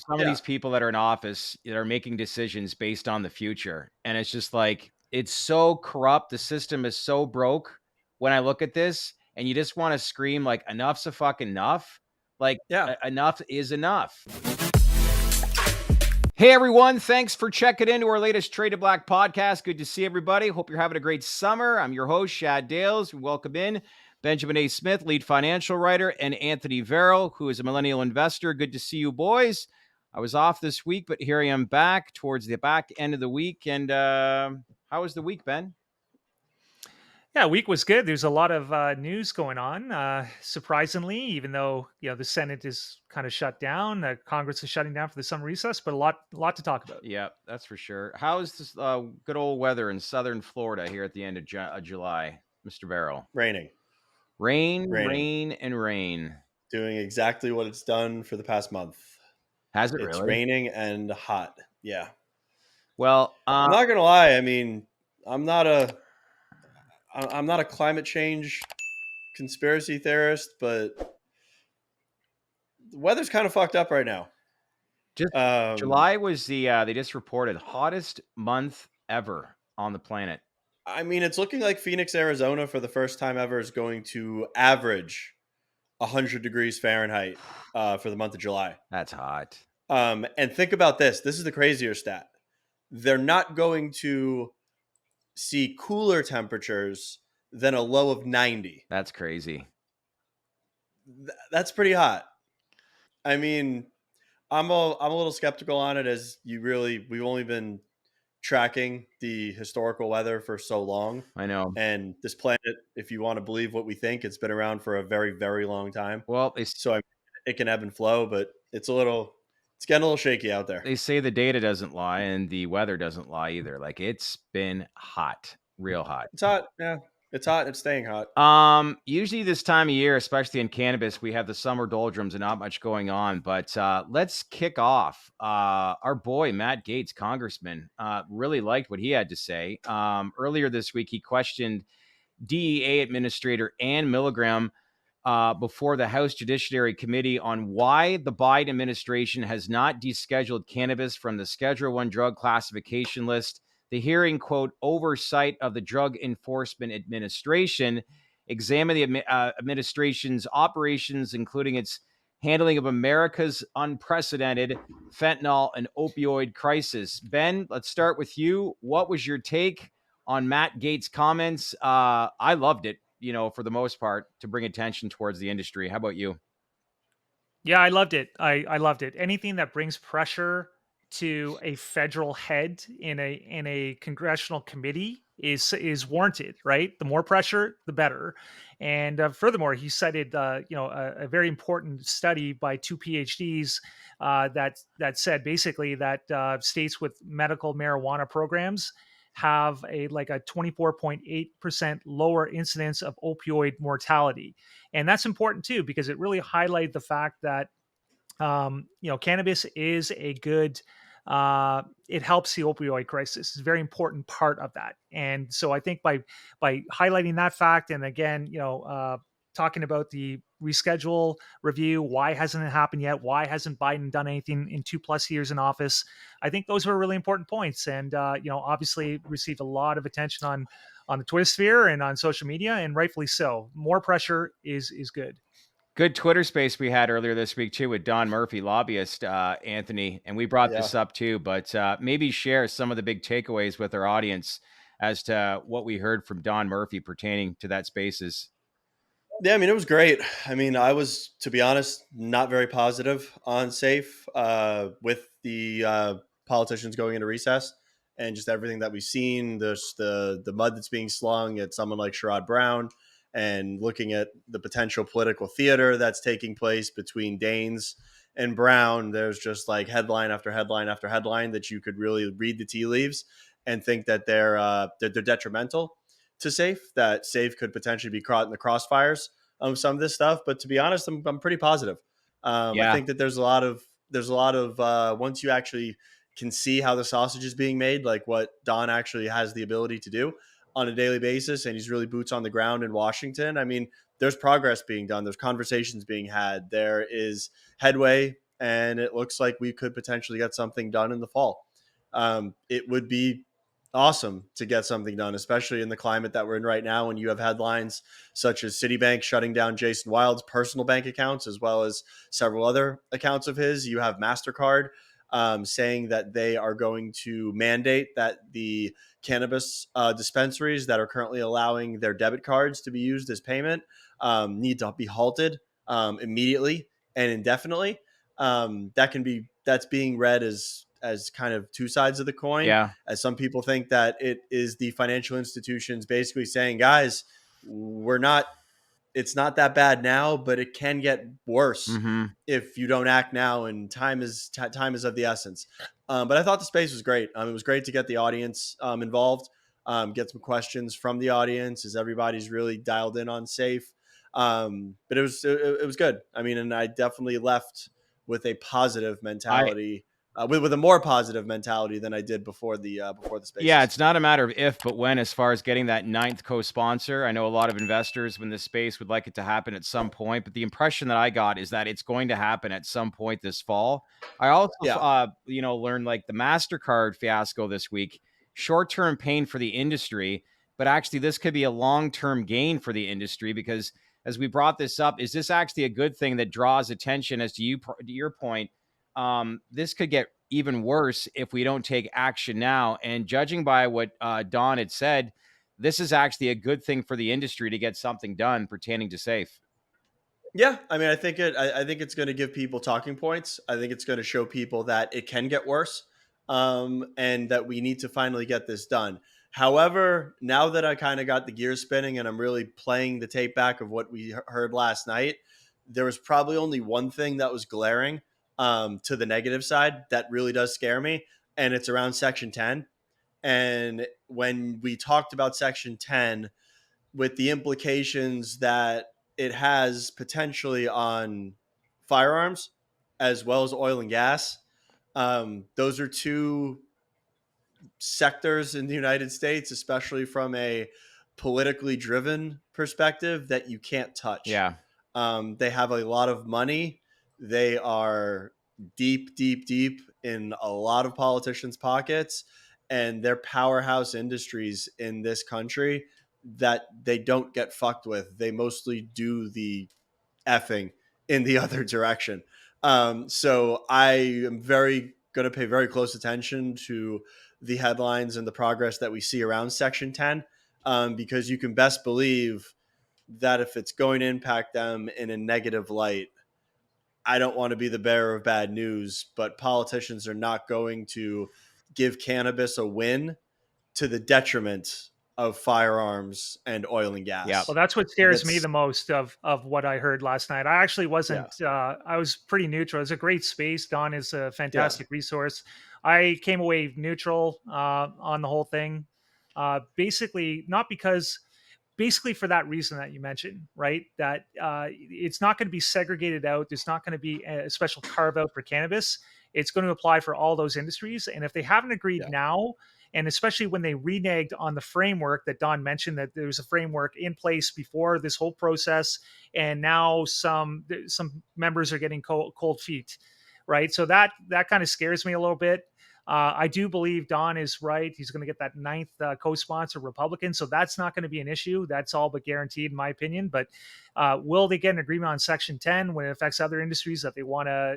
some of these people that are in office that are making decisions based on the future. And it's just like, it's so corrupt. The system is so broke when I look at this, and you just want to scream like, enough's a fucking enough. Like, Yeah. enough is enough. Hey everyone, thanks for checking into our latest Trade to Black podcast. Good to see everybody. Hope you're having a great summer. I'm your host, Shad Dales. We welcome in Benjamin A. Smith, lead financial writer, and Anthony Verrill, who is a millennial investor. Good to see you boys. I was off this week, but here I am back towards the back end of the week. And how was the week, Ben? Yeah, week was good. There's a lot of news going on. Surprisingly, even though the Senate is kind of shut down, Congress is shutting down for the summer recess, but a lot to talk about. Yeah, that's for sure. How is this good old weather in southern Florida here at the end of July, Mr. Verrill? Raining. Rain, and rain. Doing exactly what it's done for the past month. Has it It's really? raining and hot. Yeah. Well, I'm not gonna lie. I mean, I'm not a climate change conspiracy theorist, but the weather's kind of fucked up right now. July was they just reported hottest month ever on the planet. I mean, it's looking like Phoenix, Arizona, for the first time ever, is going to average 100 degrees Fahrenheit for the month of July. That's hot. And think about this. This is the crazier stat. They're not going to see cooler temperatures than a low of 90. That's crazy. That's pretty hot. I mean, I'm a little skeptical on it, as we've only been tracking the historical weather for so long. I know. And this planet, if you want to believe what we think, it's been around for a very, very long time. Well, so it can ebb and flow, but it's getting a little shaky out there. They say the data doesn't lie and the weather doesn't lie either. Like, it's been hot, real hot. It's hot. Yeah. It's hot. It's staying hot. Usually this time of year, especially in cannabis, we have the summer doldrums and not much going on. But let's kick off. Our boy Matt Gaetz, congressman, really liked what he had to say. Earlier this week, he questioned DEA Administrator Ann Milgram before the House Judiciary Committee on why the Biden administration has not descheduled cannabis from the Schedule I drug classification list. The hearing, quote, oversight of the Drug Enforcement Administration, examined the administration's operations, including its handling of America's unprecedented fentanyl and opioid crisis. Ben, let's start with you. What was your take on Matt Gaetz' comments? I loved it, for the most part, to bring attention towards the industry. How about you? Yeah, I loved it. I loved it. Anything that brings pressure to a federal head in a congressional committee is warranted, right? The more pressure, the better. And furthermore, he cited a very important study by two PhDs that said basically that states with medical marijuana programs have a 24.8% lower incidence of opioid mortality. And that's important too, because it really highlighted the fact that cannabis is a good it helps the opioid crisis. It's a very important part of that. And so I think by highlighting that fact, and again, talking about the reschedule review, why hasn't it happened yet? Why hasn't Biden done anything in 2+ years in office? I think those were really important points. And, obviously received a lot of attention on the Twitter sphere and on social media, and rightfully so. More pressure is good. Good Twitter space we had earlier this week, too, with Don Murphy, lobbyist, Anthony. And we brought this up, too. But maybe share some of the big takeaways with our audience as to what we heard from Don Murphy pertaining to that spaces. Yeah, I mean, it was great. I mean, I was, to be honest, not very positive on SAFE with the politicians going into recess and just everything that we've seen, the mud that's being slung at someone like Sherrod Brown, and looking at the potential political theater that's taking place between Daines and Brown. There's just like headline after headline after headline that you could really read the tea leaves and think that they're detrimental to SAFE, that SAFE could potentially be caught in the crossfires of some of this stuff. But to be honest, I'm pretty positive. I think that there's a lot of once you actually can see how the sausage is being made, like what Don actually has the ability to do on a daily basis, and he's really boots on the ground in Washington. I mean, there's progress being done. There's conversations being had. There is headway and it looks like we could potentially get something done in the fall. It would be awesome to get something done, especially in the climate that we're in right now, when you have headlines such as Citibank shutting down Jason Wild's personal bank accounts, as well as several other accounts of his. You have MasterCard saying that they are going to mandate that the cannabis dispensaries that are currently allowing their debit cards to be used as payment need to be halted immediately and indefinitely. That's being read as kind of two sides of the coin, Yeah. as some people think that it is the financial institutions basically saying, guys, we're not it's not that bad now, but it can get worse Mm-hmm. if you don't act now, and time is of the essence. But I thought the space was great. It was great to get the audience involved, get some questions from the audience, as everybody's really dialed in on safe. But it was good. I mean, and I definitely left with a positive I mentality, with a more positive mentality than I did before the Yeah, spaces. it's not a matter of if, but when, as far as getting that ninth co-sponsor. I know a lot of investors in this space would like it to happen at some point, but the impression that I got is that it's going to happen at some point this fall. I also, Yeah. learned like the MasterCard fiasco this week, short-term pain for the industry, but actually this could be a long-term gain for the industry because as we brought this up, is this actually a good thing that draws attention as to your point? This could get even worse if we don't take action now. And judging by what Don had said, this is actually a good thing for the industry to get something done pertaining to safe. Yeah, I mean, I think it's going to give people talking points. I think it's going to show people that it can get worse, and that we need to finally get this done. However, now that I kind of got the gears spinning and I'm really playing the tape back of what we heard last night, there was probably only one thing that was glaring to the negative side that really does scare me, and it's around Section 10. And when we talked about Section 10, with the implications that it has potentially on firearms as well as oil and gas. Those are two sectors in the United States, especially from a politically driven perspective, that you can't touch. Yeah. They have a lot of money. They are deep, deep, deep in a lot of politicians' pockets, and they're powerhouse industries in this country that they don't get fucked with. They mostly do the effing in the other direction. So I am very going to pay very close attention to the headlines and the progress that we see around Section 10, because you can best believe that if it's going to impact them in a negative light, I don't want to be the bearer of bad news, but politicians are not going to give cannabis a win to the detriment of firearms and oil and Yep. gas. Well, that's what scares me That's the most of what I heard last night. I actually yeah, wasn't. I was pretty neutral. It's a great space. Don is a yeah, fantastic resource. I came away neutral on the whole thing. Basically, not because basically for that reason that you mentioned, right? That it's not going to be segregated out. There's not going to be a special carve out for cannabis. It's going to apply for all those industries. And if they haven't agreed yeah. now, and especially when they reneged on the framework that Don mentioned, that there was a framework in place before this whole process, and now some members are getting cold feet, right? So that kind of scares me a little bit. I do believe Don is right. He's going to get that ninth co-sponsor Republican, so that's not going to be an issue. That's all but guaranteed, in my opinion. But will they get an agreement on Section 10 when it affects other industries that they want to,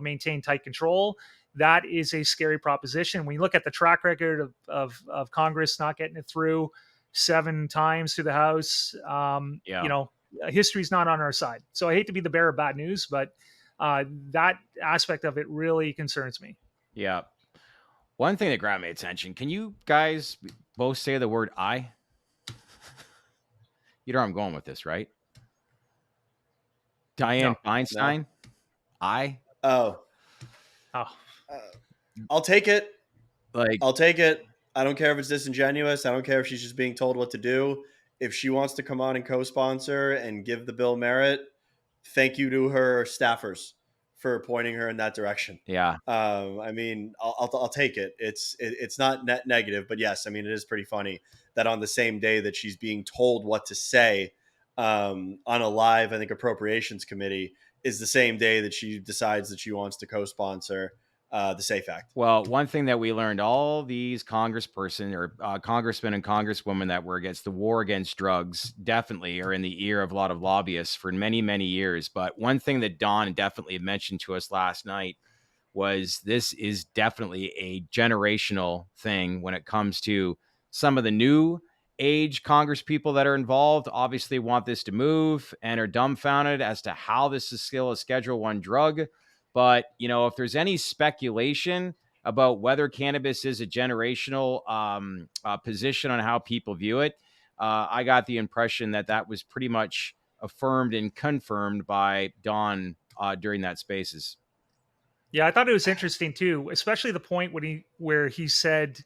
maintain tight control? That is a scary proposition. When you look at the track record of Congress not getting it through 7 times through the House, Yeah. history's not on our side. So I hate to be the bearer of bad news, but that aspect of it really concerns me. Yeah. One thing that grabbed my attention, can you guys both say the word I? You know where I'm going with this, right? Diane No. No. Feinstein? I? Oh, Oh, uh, I'll take it. Like, I'll take it. I don't care if it's disingenuous. I don't care if she's just being told what to do. If she wants to come on and co-sponsor and give the bill merit, thank you to her staffers for pointing her in that direction. yeah. I mean, I'll take it. It's not net negative, but yes, I mean, it is pretty funny that on the same day that she's being told what to say on a live, I think, appropriations committee, is the same day that she decides that she wants to co-sponsor the SAFE Act. Well, one thing that we learned, all these congressperson or congressmen and congresswomen that were against the war against drugs definitely are in the ear of a lot of lobbyists for many, many years. But one thing that Don definitely mentioned to us last night was this is definitely a generational thing when it comes to some of the new age Congress people that are involved. Obviously want this to move and are dumbfounded as to how this is still a Schedule 1 drug. But, you know, if there's any speculation about whether cannabis is a generational position on how people view it, I got the impression that that was pretty much affirmed and confirmed by Don during that spaces. Yeah, I thought it was interesting too, especially the point where he said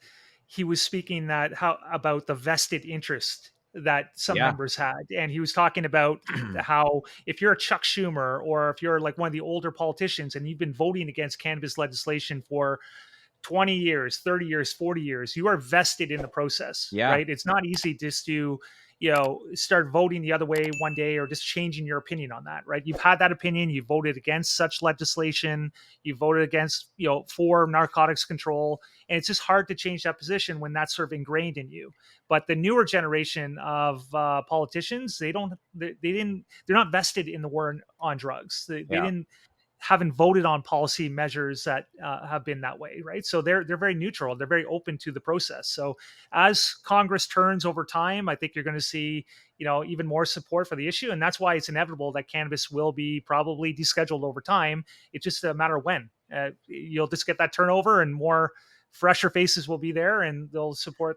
he was speaking that how about the vested interest that some Yeah. members had, and he was talking about how if you're a Chuck Schumer or if you're like one of the older politicians and you've been voting against cannabis legislation for 20 years, 30 years, 40 years, you are vested in the process, Yeah. right? It's not easy just to, start voting the other way one day or just changing your opinion on that, right? You've had that opinion, you voted against such legislation, you voted against, for narcotics control, and it's just hard to change that position when that's sort of ingrained in you. But the newer generation of politicians, they're not vested in the war on drugs. They Yeah. didn't haven't voted on policy measures that have been that way, right? So they're very neutral. They're very open to the process. So as Congress turns over time, I think you're going to see even more support for the issue, and that's why it's inevitable that cannabis will be probably descheduled over time. It's just a matter of when. You'll just get that turnover, and more fresher faces will be there, and they'll support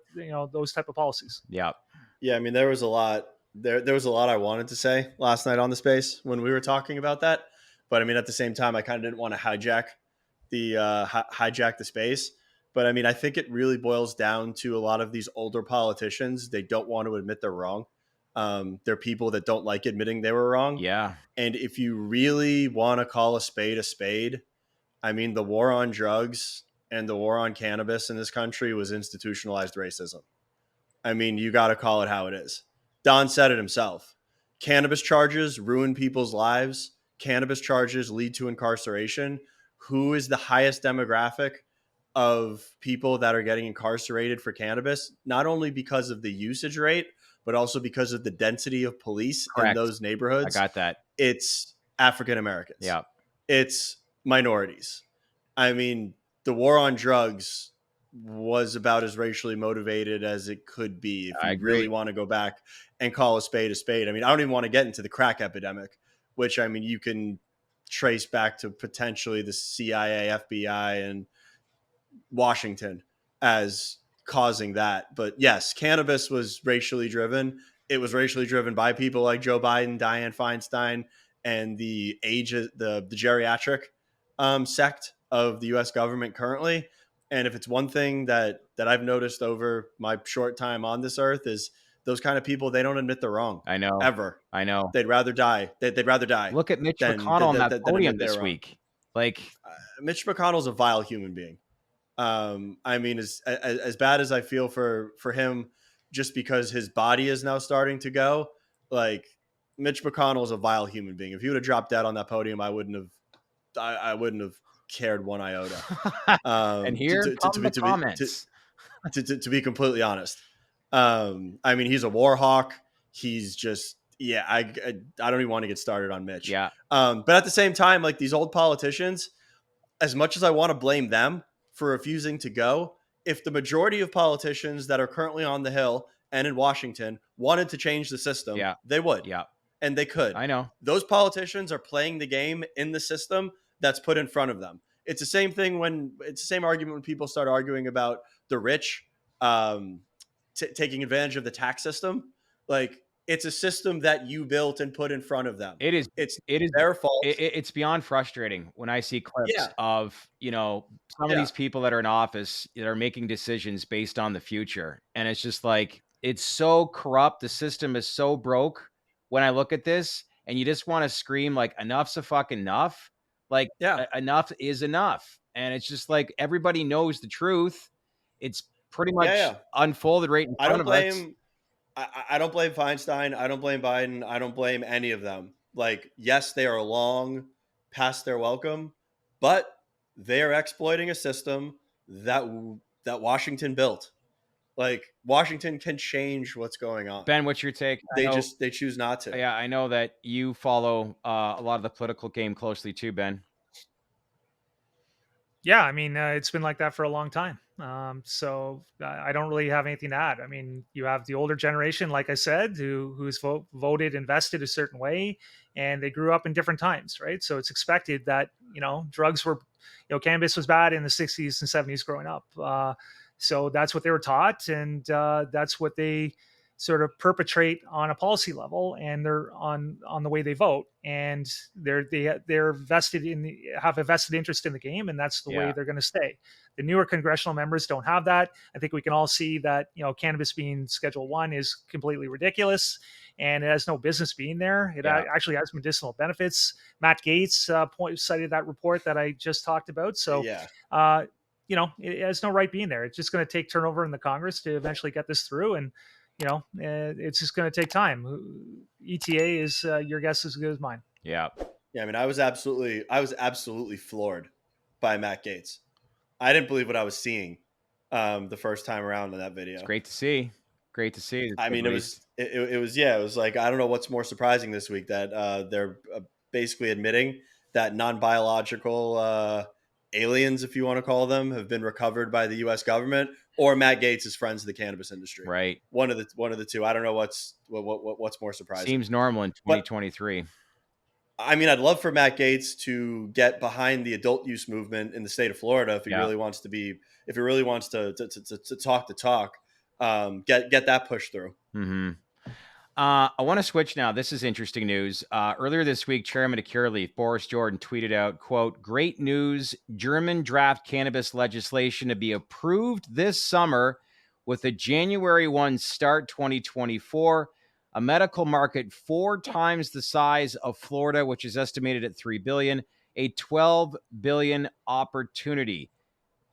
those type of policies. Yeah. Yeah, I mean, there was a lot. There was a lot I wanted to say last night on the space when we were talking about that. But I mean, at the same time, I kind of didn't want to hijack the space. But I mean, I think it really boils down to a lot of these older politicians. They don't want to admit they're wrong. They're people that don't like admitting they were wrong. Yeah. And if you really want to call a spade, I mean, the war on drugs and the war on cannabis in this country was institutionalized racism. I mean, you got to call it how it is. Don said it himself. Cannabis charges ruin people's lives. Cannabis charges lead to incarceration. Who is the highest demographic of people that are getting incarcerated for cannabis? Not only because of the usage rate, but also because of the density of police in Correct. those neighborhoods. I got that. It's African Americans. Yeah. It's minorities. I mean, the war on drugs was about as racially motivated as it could be. If you really want to go back and call a spade a spade. I mean, I don't even want to get into the crack epidemic, which, I mean, you can trace back to potentially the CIA, FBI, and Washington as causing that. But yes, cannabis was racially driven. It was racially driven by people like Joe Biden, Diane Feinstein, and the geriatric sect of the U.S. government currently. And if it's one thing that I've noticed over my short time on this earth is those kind of people, they don't admit they're wrong. I know. Ever. I know. They'd rather die. They'd rather die. Look at Mitch McConnell on that podium this week. Like, Mitch McConnell's a vile human being. I mean, as bad as I feel for him, just because his body is now starting to go, like, Mitch McConnell is a vile human being. If he would have dropped dead on that podium, I wouldn't have cared one iota. And here come the comments. To be completely honest, I mean, he's a war hawk. He's just, yeah, I don't even want to get started on Mitch. Yeah. But at the same time, like, these old politicians, as much as I want to blame them for refusing to go, if the majority of politicians that are currently on the Hill and in Washington wanted to change the system, they would. Yeah. And they could. I know. Those politicians are playing the game in the system that's put in front of them. It's the same thing it's the same argument when people start arguing about the rich taking advantage of the tax system. Like, it's a system that you built and put in front of them. It is their fault. It's beyond frustrating when I see clips of, some of these people that are in office that are making decisions based on the future. And it's just like, it's so corrupt. The system is so broke when I look at this, and you just want to scream, like, enough's a fucking enough. Like, enough is enough. And it's just like, everybody knows the truth. It's pretty much unfolded right in front of us. I don't blame Feinstein. I don't blame Biden. I don't blame any of them Like, yes, they are long past their welcome, but they are exploiting a system that that Washington built. Like, Washington can change what's going on. Ben, what's your take? I know, They choose not to. yeah, I know that you follow a lot of the political game closely too, Ben. Yeah, I mean, it's been like that for a long time. So I don't really have anything to add. I mean, you have the older generation, like I said, who's voted, invested a certain way, and they grew up in different times, right? So it's expected that drugs were, cannabis was bad in the '60s and '70s growing up. So that's what they were taught, and that's what they sort of perpetrate on a policy level, and they're on the way they vote, and they're vested in have a vested interest in the game, and that's the way Yeah. they're going to stay. The newer congressional members don't have that. I think we can all see that cannabis being Schedule 1 is completely ridiculous, and it has no business being there. It Yeah. actually has medicinal benefits. Matt Gaetz cited that report that I just talked about. So Yeah. uh, it has no right being there. It's just going to take turnover in the Congress to eventually get this through, and it's just going to take time. ETA is your guess as good as mine. Yeah. Yeah, I mean, I was absolutely floored by Matt Gaetz. I didn't believe what I was seeing the first time around in that video. It's great to see. Great to see. To I say mean, the it least. was it was yeah, it was like, I don't know what's more surprising this week, that they're basically admitting that non-biological aliens, if you want to call them, have been recovered by the U.S. government, or Matt Gaetz is friends of the cannabis industry. Right. One of the two. I don't know what's more surprising. Seems normal in But 2023. I mean, I'd love for Matt Gaetz to get behind the adult use movement in the state of Florida if he Yeah. really wants to be, if he really wants to talk the talk. Get that push through. Mm-hmm. I want to switch now. This is interesting news. Earlier this week, Chairman of Curaleaf, Boris Jordan, tweeted out, quote, "Great news. German draft cannabis legislation to be approved this summer with a January 1 start 2024. A medical market 4 times the size of Florida, which is estimated at $3 billion, a $12 billion opportunity.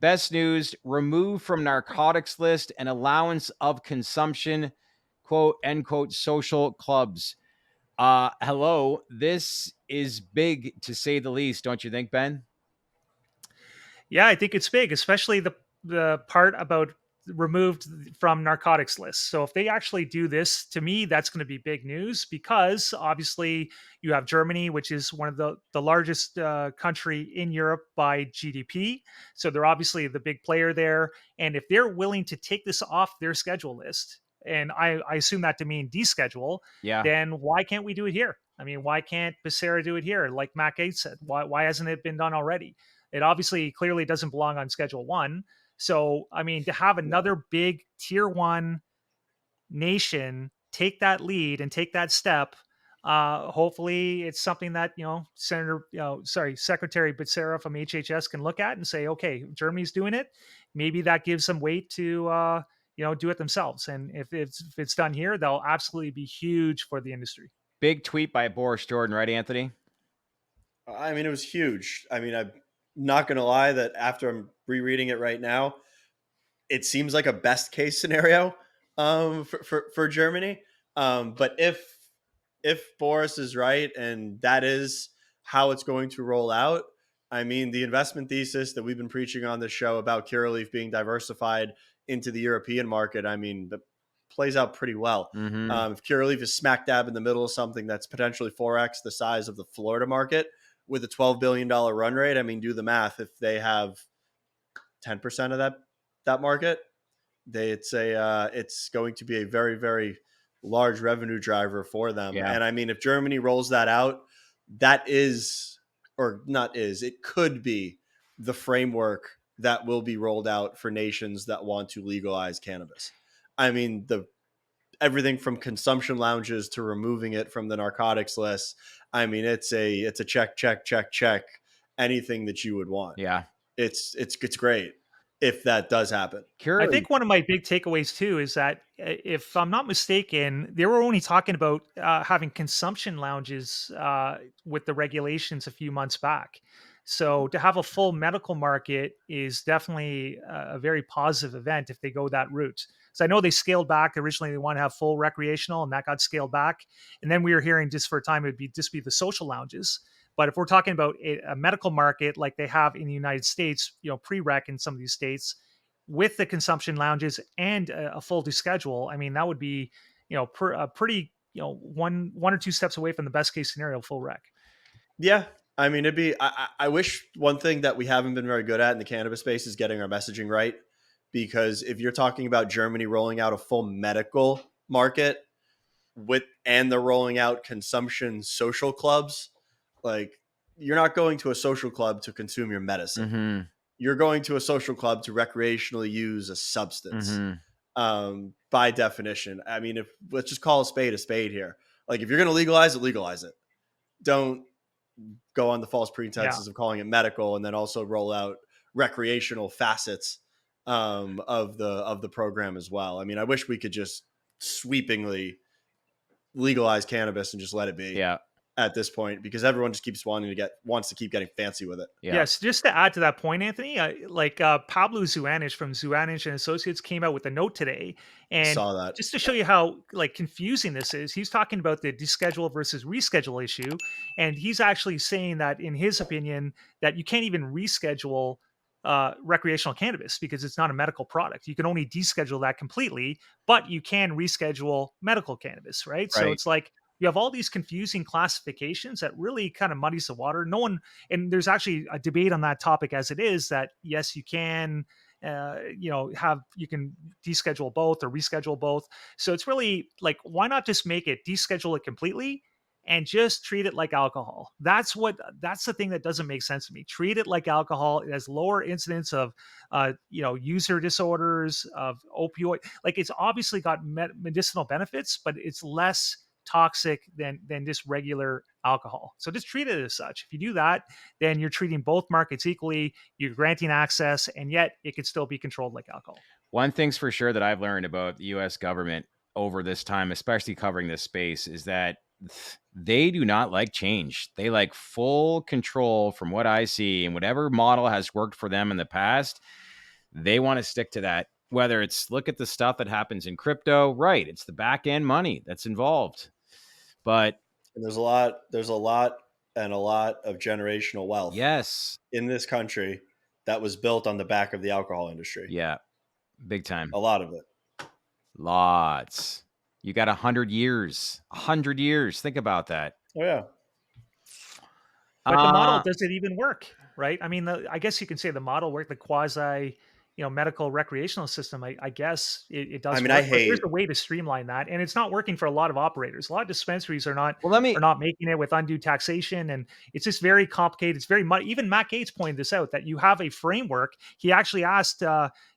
Best news, removed from narcotics list and allowance of consumption, quote, end quote, social clubs." Hello, this is big to say the least, don't you think, Ben? Yeah, I think it's big, especially the part about removed from narcotics lists. So if they actually do this, to me, that's going to be big news, because obviously you have Germany, which is one of the largest country in Europe by GDP. So they're obviously the big player there. And if they're willing to take this off their schedule list, and I assume that to mean deschedule, Yeah. then why can't we do it here? I mean, why can't Becerra do it here? Like Matt Gaetz said, why hasn't it been done already? It obviously clearly doesn't belong on Schedule 1. So, I mean, to have another big Tier 1 nation take that lead and take that step, hopefully it's something that, Secretary Becerra from HHS can look at and say, okay, Germany's doing it. Maybe that gives them weight to, do it themselves. And if it's done here, they'll absolutely be huge for the industry. Big tweet by Boris Jordan, right, Anthony? I mean, it was huge. I mean, I'm not going to lie that after I'm rereading it right now, it seems like a best case scenario for Germany. But if Boris is right and that is how it's going to roll out, I mean, the investment thesis that we've been preaching on this show about Curaleaf being diversified into the European market, I mean, that plays out pretty well. Mm-hmm. If Curaleaf is smack dab in the middle of something that's potentially 4x the size of the Florida market with a $12 billion run rate, I mean, do the math. If they have 10% of that market, it's going to be a very, very large revenue driver for them. Yeah. And I mean, if Germany rolls that out, that is, or not is, it could be the framework that will be rolled out for nations that want to legalize cannabis. I mean, everything from consumption lounges to removing it from the narcotics list. I mean, it's a check, anything that you would want. Yeah. It's great if that does happen. I think one of my big takeaways too is that, if I'm not mistaken, they were only talking about having consumption lounges with the regulations a few months back. So to have a full medical market is definitely a very positive event if they go that route. So I know they scaled back originally; they want to have full recreational, and that got scaled back. And then we were hearing just for a time it would be just be the social lounges. But if we're talking about a medical market like they have in the United States, pre-rec in some of these states, with the consumption lounges and a full deschedule, I mean that would be a pretty one or two steps away from the best case scenario full rec. Yeah. I mean, it'd be, I wish one thing that we haven't been very good at in the cannabis space is getting our messaging right. Because if you're talking about Germany rolling out a full medical market and they're rolling out consumption social clubs, like you're not going to a social club to consume your medicine. Mm-hmm. You're going to a social club to recreationally use a substance. Mm-hmm. By definition. I mean, let's just call a spade here. Like if you're going to legalize it. Don't go on the false pretenses of calling it medical and then also roll out recreational facets of the program as well. I mean, I wish we could just sweepingly legalize cannabis and just let it be. Yeah. At this point, because everyone just keeps wants to keep getting fancy with it. Yeah. Yes, just to add to that point, Anthony, Pablo Zuanich from Zuanich and Associates came out with a note today, and Saw that. just to show you how confusing this is, he's talking about the deschedule versus reschedule issue, and he's actually saying that in his opinion that you can't even reschedule recreational cannabis because it's not a medical product. You can only deschedule that completely, but you can reschedule medical cannabis, right? So Right. it's like you have all these confusing classifications that really kind of muddies the water. No one, and there's actually a debate on that topic as it is that yes, you can, you can deschedule both or reschedule both. So it's really like, why not just make it deschedule it completely and just treat it like alcohol? That's the thing that doesn't make sense to me. Treat it like alcohol. It has lower incidence of, user disorders, of opioid. Like it's obviously got medicinal benefits, but it's less toxic than just regular alcohol. So just treat it as such. If you do that, then you're treating both markets equally. You're granting access, and yet it could still be controlled like alcohol. One thing's for sure that I've learned about the U.S. government over this time, especially covering this space, is that they do not like change. They like full control from what I see, and whatever model has worked for them in the past, they want to stick to that. Whether it's look at the stuff that happens in crypto, right? It's the back end money that's involved. But and there's a lot of generational wealth. Yes. In this country that was built on the back of the alcohol industry. Yeah. Big time. A lot of it. Lots. You got 100 years. 100 years. Think about that. Oh, yeah. But the model doesn't even work, right? I mean, I guess you can say the model worked, the quasi, medical recreational system. I guess it does. I mean, work, but there's a way to streamline that, and it's not working for a lot of operators. A lot of dispensaries are not making it with undue taxation, and it's just very complicated. It's very much. Even Matt Gaetz pointed this out that you have a framework. He actually asked,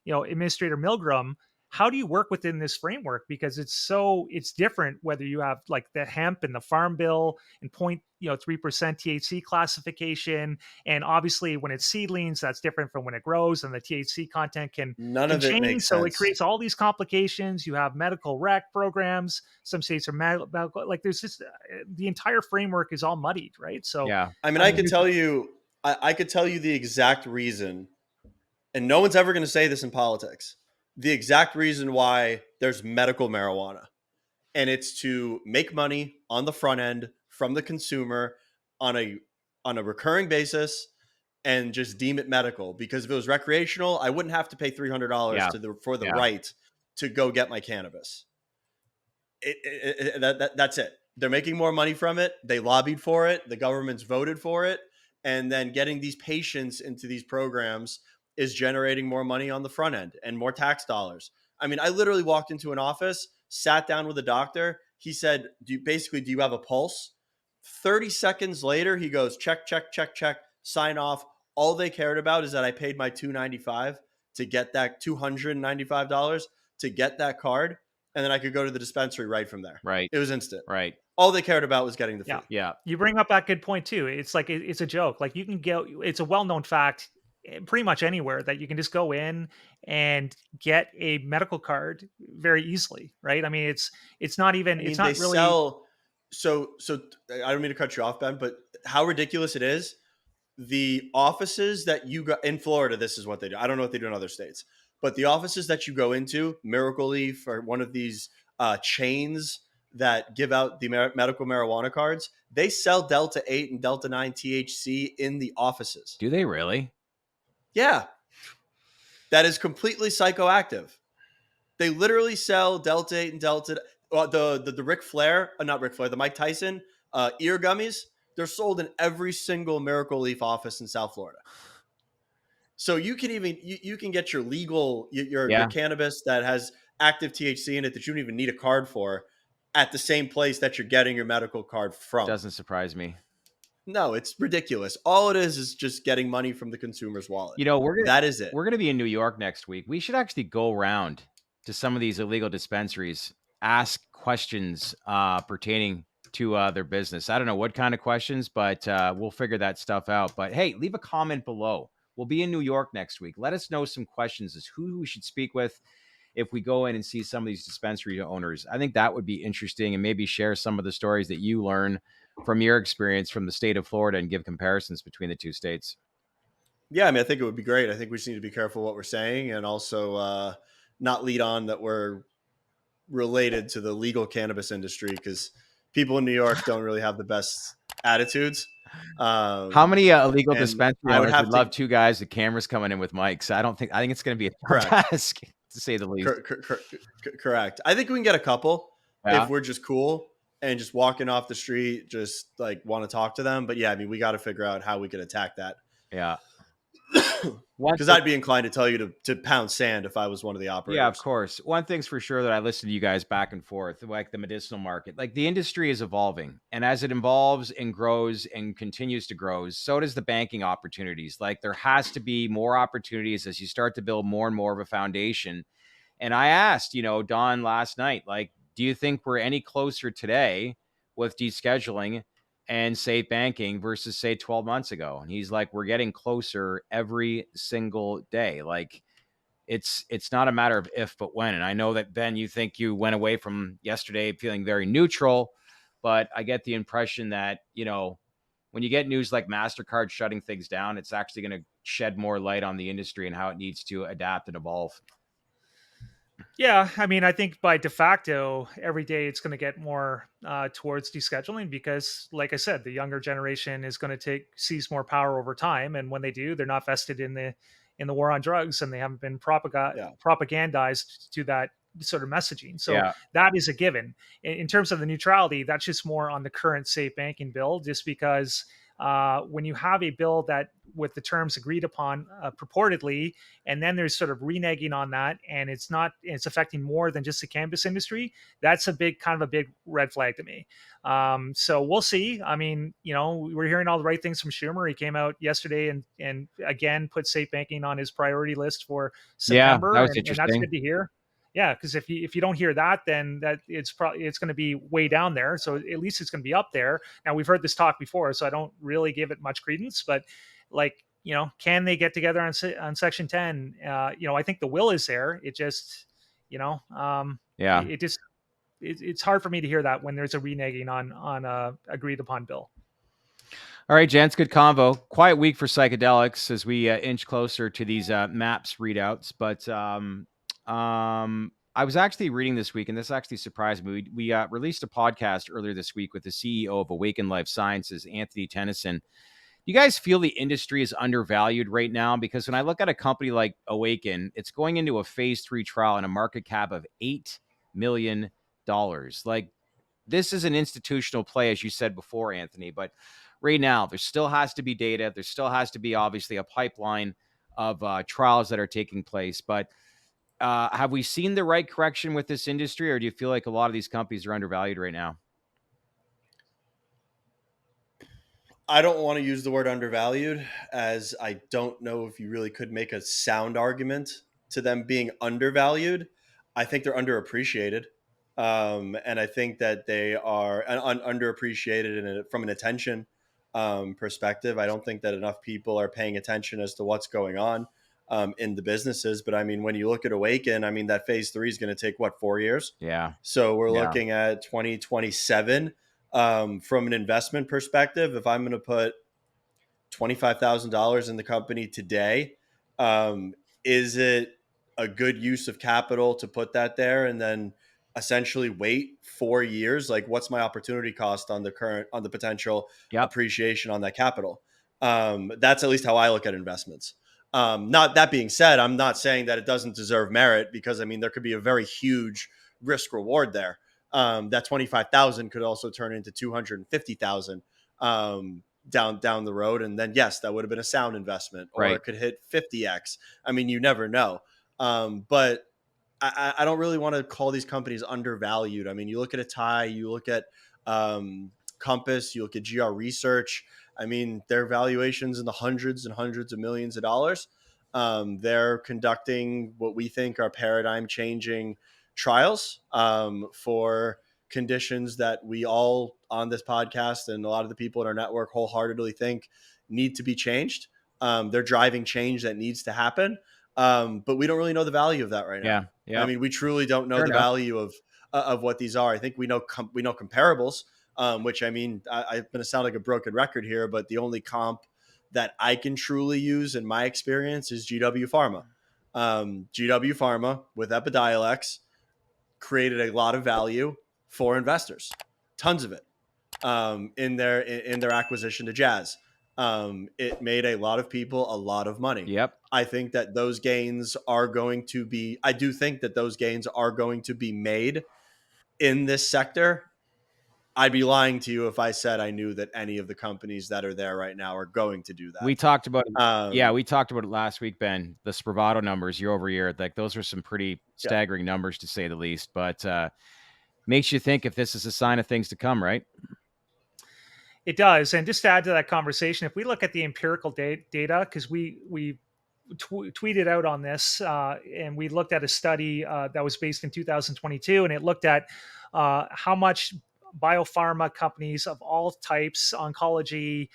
Administrator Milgram, how do you work within this framework? Because it's different whether you have like the hemp and the farm bill and 0.3% THC classification. And obviously when it's seedlings, that's different from when it grows, and the THC content can change. So it creates all these complications. You have medical rec programs. Some states are medical, like there's just the entire framework is all muddied, right? So yeah, I mean, I could tell you the exact reason, and no one's ever going to say this in politics, the exact reason why there's medical marijuana, and it's to make money on the front end from the consumer on a recurring basis and just deem it medical. Because if it was recreational, I wouldn't have to pay $300 for the right to go get my cannabis. That's it. They're making more money from it. They lobbied for it. The government's voted for it. And then getting these patients into these programs is generating more money on the front end and more tax dollars. I mean, I literally walked into an office, sat down with a doctor. He said, do you have a pulse? 30 seconds later, he goes, check, sign off. All they cared about is that I paid my $295 to get that $295 to get that card. And then I could go to the dispensary right from there. Right. It was instant. Right. All they cared about was getting the fee. Yeah. You bring up that good point too. It's like, it's a joke. Like you can it's a well-known fact pretty much anywhere that you can just go in and get a medical card very easily, right? I mean, it's not even, it's not really. So I don't mean to cut you off, Ben, but how ridiculous it is. the offices that you go in Florida, this is what they do. I don't know what they do in other states, but the offices that you go into, Miracle Leaf or one of these chains that give out the medical marijuana cards, they sell Delta 8 and Delta 9 THC in the offices. Do they really? Yeah. That is completely psychoactive. They literally sell Delta 8 and Delta, the Ric Flair, not Ric Flair, the Mike Tyson ear gummies. They're sold in every single Miracle Leaf office in South Florida. So you can even you can get your legal your cannabis that has active THC in it that you don't even need a card for at the same place that you're getting your medical card from. Doesn't surprise me. No, it's ridiculous. All it is just getting money from the consumer's wallet. You know, that is it. We're gonna be in New York next week. We should actually go around to some of these illegal dispensaries, ask questions pertaining to their business. I don't know what kind of questions, but we'll figure that stuff out. But hey, leave a comment below. We'll be in New York next week. Let us know some questions as who we should speak with if we go in and see some of these dispensary owners. I think that would be interesting, and maybe share some of the stories that you learn from your experience from the state of Florida and give comparisons between the two states. Yeah, I mean, I think it would be great. I think we just need to be careful what we're saying, and also not lead on that we're related to the legal cannabis industry, because people in New York don't really have the best attitudes. How many illegal dispensary I would owners have would love two guys with cameras coming in with mics? I think it's going to be a Correct. task, to say the least. Correct. I think we can get a couple Yeah. if we're just cool and just walking off the street, just like want to talk to them. But yeah, I mean, we got to figure out how we can attack that. Yeah. Because I'd be inclined to tell you to pound sand if I was one of the operators. Yeah, of course. One thing's for sure that I listen to you guys back and forth, like the medicinal market. Like, the industry is evolving, and as it evolves and grows and continues to grow, so does the banking opportunities. Like, there has to be more opportunities as you start to build more and more of a foundation. And I asked, Don last night, like, do you think we're any closer today with descheduling and safe banking versus, say, 12 months ago? And he's like, we're getting closer every single day. Like, it's not a matter of if, but when. And I know that, Ben, you think you went away from yesterday feeling very neutral, but I get the impression that, when you get news like MasterCard shutting things down, it's actually going to shed more light on the industry and how it needs to adapt and evolve. Yeah, I mean, I think by de facto, every day it's going to get more towards descheduling because, like I said, the younger generation is going to seize more power over time, and when they do, they're not vested in the war on drugs, and they haven't been propagandized to that sort of messaging. So that is a given. In terms of the neutrality, that's just more on the current safe banking bill, just because when you have a bill that with the terms agreed upon purportedly, and then there's sort of reneging on that, and it's affecting more than just the cannabis industry, that's a big red flag to me. So we'll see. I mean, we're hearing all the right things from Schumer. He came out yesterday and again put safe banking on his priority list for September. Yeah, that was and interesting. that's good to hear. Yeah, because if you don't hear that, then it's going to be way down there. So at least it's going to be up there. Now, we've heard this talk before, so I don't really give it much credence. But can they get together on Section 10? I think the will is there. It just, it's hard for me to hear that when there's a reneging on a agreed upon bill. All right, gents, good convo. Quiet week for psychedelics as we inch closer to these MAPS readouts, but. I was actually reading this week, and this actually surprised me. We released a podcast earlier this week with the CEO of Awaken Life Sciences, Anthony Tennyson. You guys feel the industry is undervalued right now? Because when I look at a company like Awaken, it's going into a phase 3 trial and a market cap of $8 million. Like, this is an institutional play, as you said before, Anthony, but right now there still has to be data. There still has to be, obviously, a pipeline of trials that are taking place. But have we seen the right correction with this industry, or do you feel like a lot of these companies are undervalued right now? I don't want to use the word undervalued, as I don't know if you really could make a sound argument to them being undervalued. I think they're underappreciated. And I think that they are underappreciated from an attention perspective. I don't think that enough people are paying attention as to what's going on in the businesses. But I mean, when you look at Awaken, I mean, that phase 3 is going to take 4 years. Yeah. So we're looking at 2027 from an investment perspective. If I'm going to put $25,000 in the company today, is it a good use of capital to put that there and then essentially wait 4 years? Like, what's my opportunity cost on the potential Yep. appreciation on that capital? That's at least how I look at investments. Not that being said, I'm not saying that it doesn't deserve merit, because I mean, there could be a very huge risk reward there. That 25,000 could also turn into 250,000 down the road, and then yes, that would have been a sound investment, or Right. it could hit 50x. I mean, you never know. But I don't really want to call these companies undervalued. I mean, you look at Atai, you look at Compass, you look at GR Research. I mean, their valuations in the hundreds and hundreds of millions of dollars. They're conducting what we think are paradigm changing trials for conditions that we all on this podcast and a lot of the people in our network wholeheartedly think need to be changed. They're driving change that needs to happen. But we don't really know the value of that right now. Yeah. I Yeah. mean, we truly don't know Fair the enough. value of what these are. I think we know comparables, which, I mean, I'm going to sound like a broken record here, but the only comp that I can truly use in my experience is GW Pharma. GW Pharma with Epidiolex created a lot of value for investors, tons of it, in their acquisition to Jazz. It made a lot of people a lot of money. Yep. I think that those gains are going to be. I do think that those gains are going to be made in this sector. I'd be lying to you if I said I knew that any of the companies that are there right now are going to do We that. talked about it. Yeah, Um, we talked about it last week, Ben. The Spravato numbers year over year, like those are some pretty yeah. staggering numbers to say the least. But makes you think if this is a sign of things to come, right? It does. And just to add to that conversation, if we look at the empirical data, because we tweeted out on this, and we looked at a study that was based in 2022, and it looked at how much biopharma companies of all types, oncology,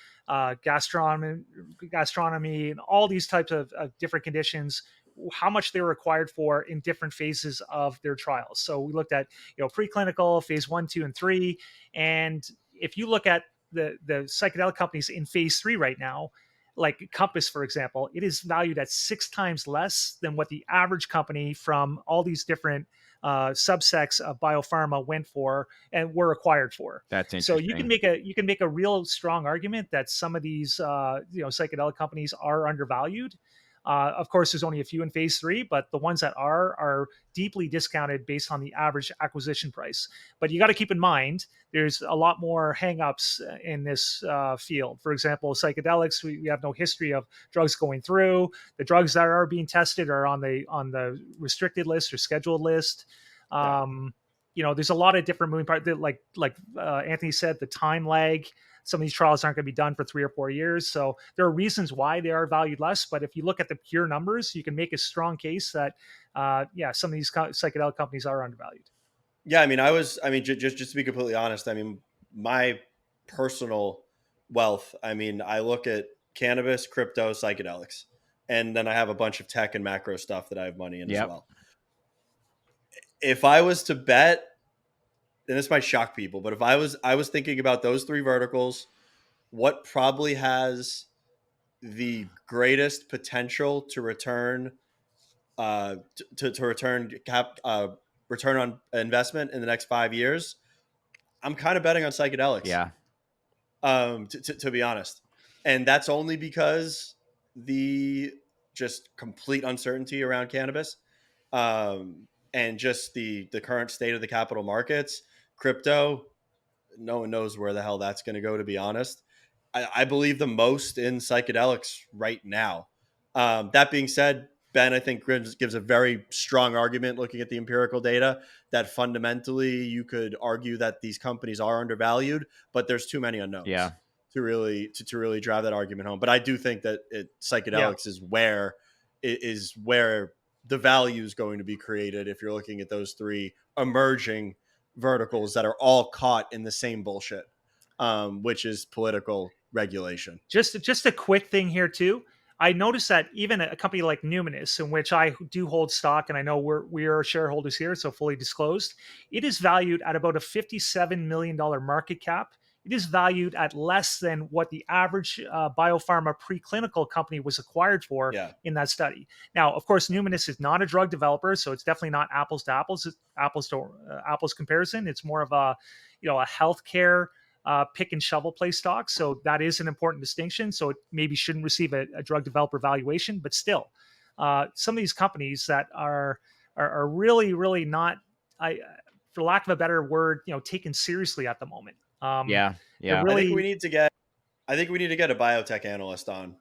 gastronomy, and all these types of different conditions, how much they were required for in different phases of their trials. So we looked at preclinical, phase 1, 2, and 3, and if you look at the psychedelic companies in phase 3 right now, like Compass, for example, it is valued at 6 times less than what the average company from all these different subsects of biopharma went for and were acquired for. That's So interesting. you can make a real strong argument that some of these psychedelic companies are undervalued. Of course, there's only a few in phase 3, but the ones that are deeply discounted based on the average acquisition price. But you got to keep in mind, there's a lot more hangups in this field. For example, psychedelics, we have no history of drugs going through. The drugs that are being tested are on the restricted list or scheduled list. Yeah. There's a lot of different moving parts. Like Anthony said, the time lag. Some of these trials aren't going to be done for 3 or 4 years. So there are reasons why they are valued less. But if you look at the pure numbers, you can make a strong case that, some of these psychedelic companies are undervalued. Yeah, I mean, just to be completely honest, I mean, my personal wealth, I mean, I look at cannabis, crypto, psychedelics, and then I have a bunch of tech and macro stuff that I have money in as Yep. well. If I was to bet, and this might shock people, but if I was thinking about those 3 verticals, what probably has the greatest potential to return to return on investment in the next 5 years, I'm kind of betting on psychedelics. Yeah. To be honest, and that's only because the just complete uncertainty around cannabis, and just the current state of the capital markets. Crypto, no one knows where the hell that's going to go, to be honest. I believe the most in psychedelics right now. That being said, Ben, I think gives a very strong argument looking at the empirical data that fundamentally you could argue that these companies are undervalued, but there's too many unknowns Yeah. to really drive that argument home. But I do think that psychedelics is where the value is going to be created if you're looking at those 3 emerging verticals that are all caught in the same bullshit, which is political regulation. Just a quick thing here too. I noticed that even a company like Numinous, in which I do hold stock, and I know we are shareholders here, so fully disclosed, it is valued at about a $57 million market cap it is valued at less than what the average biopharma preclinical company was acquired for Yeah. in that study. Now, of course, Numinus is not a drug developer, so it's definitely not apples to apples comparison. It's more of a healthcare pick and shovel play stock. So that is an important distinction. So it maybe shouldn't receive a drug developer valuation, but still, some of these companies that are really, really not, for lack of a better word, taken seriously at the moment. Yeah. I think we need to get a biotech analyst on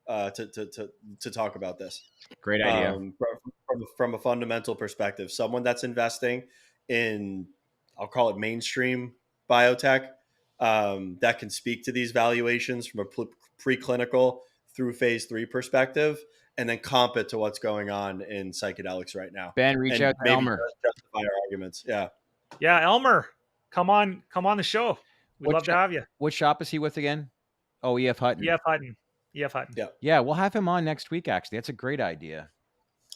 to talk about this. Great idea. From a fundamental perspective, someone that's investing in, I'll call it mainstream biotech, that can speak to these valuations from a preclinical through phase 3 perspective, and then comp it to what's going on in psychedelics right now. Ben, reach out to Elmer. Justify our arguments. Yeah, Elmer, come on the show. We'd love to have you. What shop is he with again? Oh, EF Hutton. EF Hutton. Yeah, we'll have him on next week. Actually, that's a great idea.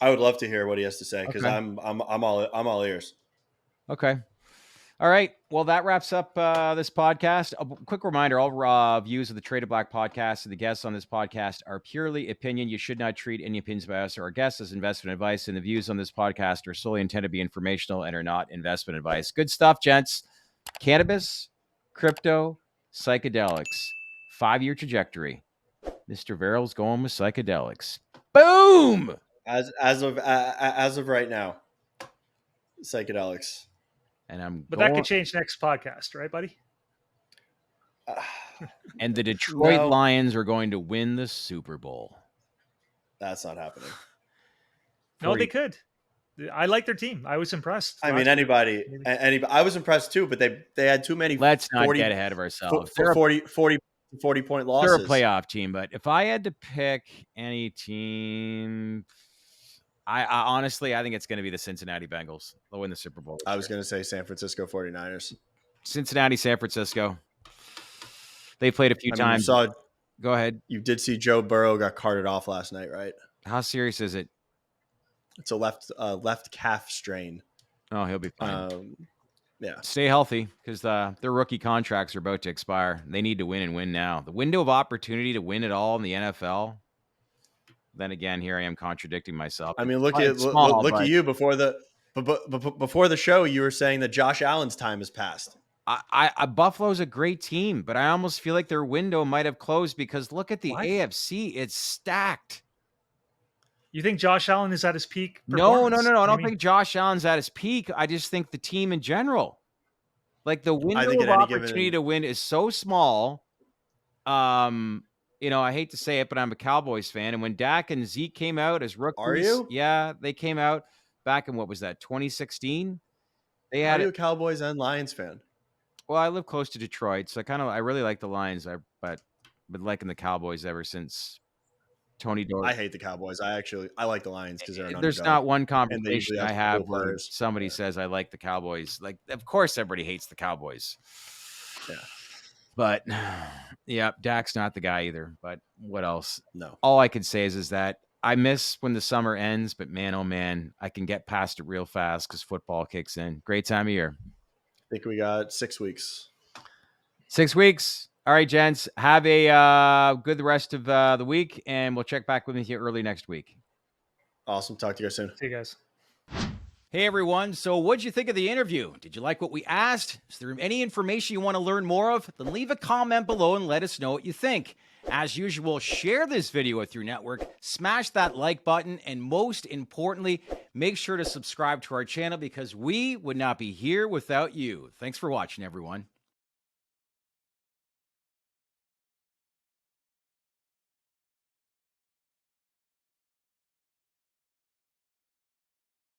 I would love to hear what he has to say, because I'm all ears. Okay. All right. Well, that wraps up this podcast. A quick reminder, all views of the Traded Black podcast and the guests on this podcast are purely opinion. You should not treat any opinions by us or our guests as investment advice, and the views on this podcast are solely intended to be informational and are not investment advice. Good stuff, gents. Cannabis, crypto, psychedelics. 5-year trajectory. Mr. Verrill's going with psychedelics. Boom! As of right now, psychedelics. And that could change next podcast, right, buddy? And the Detroit Lions are going to win the Super Bowl. That's not happening. No, they could. I like their team. I was impressed. I mean, anybody. I was impressed too, but they had too many. Let's not get ahead of ourselves. 40-point losses. They're a playoff team, but if I had to pick any team, I honestly, I think it's going to be the Cincinnati Bengals. They'll win the Super Bowl. I was going to say San Francisco 49ers. Cincinnati, San Francisco. They played a few times. Go ahead. You did see Joe Burrow got carted off last night, right? How serious is it? It's a left calf strain. Oh, he'll be fine. Yeah. Stay healthy, because their rookie contracts are about to expire. They need to win and win now. The window of opportunity to win it all in the NFL. Then again, here I am contradicting myself. I mean, look at you before the show. You were saying that Josh Allen's time has passed. Buffalo's a great team, but I almost feel like their window might have closed, because look at the AFC; it's stacked. You think Josh Allen is at his peak? No. I don't think Josh Allen's at his peak. I just think the team in general, like the window of opportunity to win, is so small. I hate to say it, but I'm a Cowboys fan. And when Dak and Zeke came out as rookies, are you? Yeah, they came out back in, what was that, 2016? Are you a Cowboys and Lions fan? Well, I live close to Detroit, so I really like the Lions. But I've been liking the Cowboys ever since Tony Dorsey. I hate the Cowboys. I like the Lions because they're an There's underdog. not one conversation I have cool where players. somebody says I like the Cowboys. Like, of course, everybody hates the Cowboys. Yeah. But, yeah, Dak's not the guy either. But what else? No. All I could say is that I miss when the summer ends, but man, oh man, I can get past it real fast because football kicks in. Great time of year. I think we got 6 weeks. 6 weeks. All right, gents. Have a good rest of the week, and we'll check back with you early next week. Awesome. Talk to you guys soon. See you guys. Hey, everyone. So what'd you think of the interview? Did you like what we asked? Is there any information you want to learn more of? Then leave a comment below and let us know what you think. As usual, share this video with your network, smash that like button, and most importantly, make sure to subscribe to our channel, because we would not be here without you. Thanks for watching, everyone.